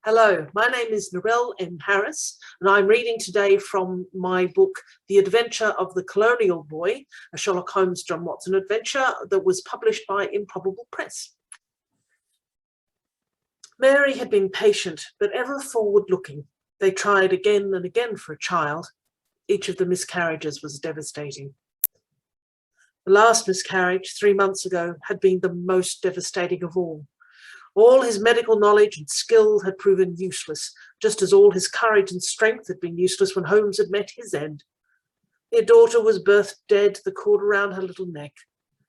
Hello, my name is Narrelle M Harris, and I'm reading today from my book, The Adventure of the Colonial Boy, a Sherlock Holmes John Watson adventure that was published by Improbable Press. Mary had been patient, but ever forward-looking. They tried again and again for a child. Each of the miscarriages was devastating. The last miscarriage, 3 months ago, had been the most devastating of all. All his medical knowledge and skill had proven useless, just as all his courage and strength had been useless when Holmes had met his end. Their daughter was birthed dead, the cord around her little neck.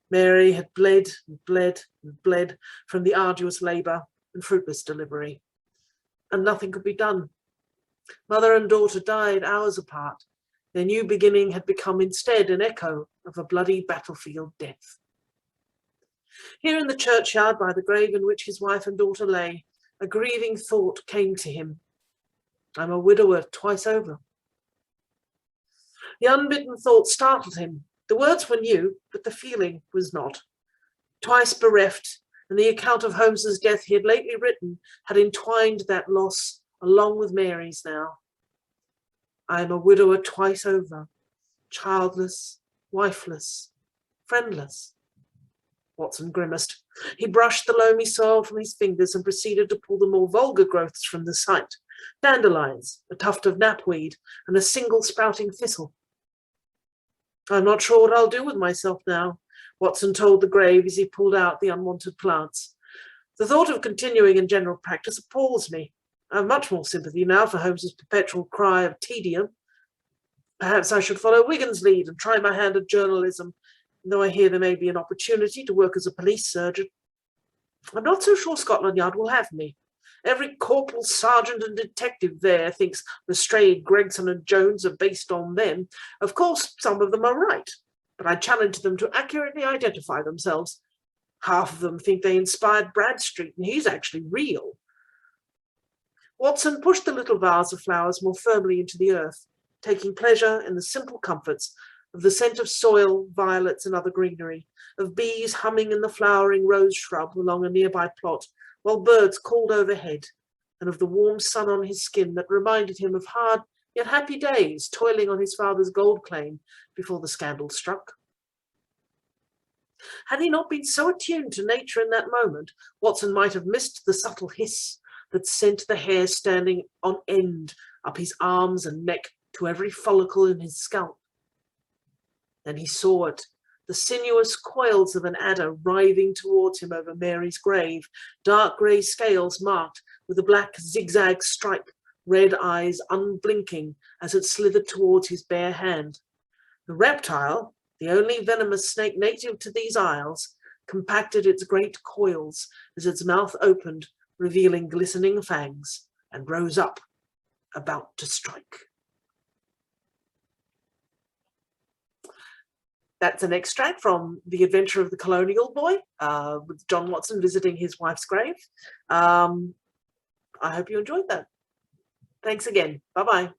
Mary had bled and bled and bled from the arduous labour and fruitless delivery, and nothing could be done. Mother and daughter died hours apart. Their new beginning had become instead an echo of a bloody battlefield death. Here in the churchyard by the grave in which his wife and daughter lay, a grieving thought came to him. I'm a widower twice over. The unbidden thought startled him. The words were new, but the feeling was not. Twice bereft, and the account of Holmes's death he had lately written had entwined that loss along with Mary's now. I am a widower twice over, childless, wifeless, friendless. Watson grimaced. He brushed the loamy soil from his fingers and proceeded to pull the more vulgar growths from the site. Dandelions, a tuft of knapweed, and a single sprouting thistle. I'm not sure what I'll do with myself now, Watson told the grave as he pulled out the unwanted plants. The thought of continuing in general practice appalls me. I have much more sympathy now for Holmes's perpetual cry of tedium. Perhaps I should follow Wigan's lead and try my hand at journalism, though I hear there may be an opportunity to work as a police surgeon. I'm not so sure Scotland Yard will have me. Every corporal, sergeant and detective there thinks Lestrade, Gregson and Jones are based on them. Of course, some of them are right, but I challenge them to accurately identify themselves. Half of them think they inspired Bradstreet, and he's actually real. Watson pushed the little vase of flowers more firmly into the earth, taking pleasure in the simple comforts of the scent of soil, violets and other greenery, of bees humming in the flowering rose shrub along a nearby plot, while birds called overhead, and of the warm sun on his skin that reminded him of hard yet happy days toiling on his father's gold claim before the scandal struck. Had he not been so attuned to nature in that moment, Watson might have missed the subtle hiss that sent the hair standing on end up his arms and neck to every follicle in his scalp. Then he saw it, the sinuous coils of an adder writhing towards him over Mary's grave, dark grey scales marked with a black zigzag stripe, red eyes unblinking as it slithered towards his bare hand. The reptile, the only venomous snake native to these isles, compacted its great coils as its mouth opened, revealing glistening fangs, and rose up, about to strike. That's an extract from The Adventure of the Colonial Boy, with John Watson visiting his wife's grave. I hope you enjoyed that. Thanks again. Bye-bye.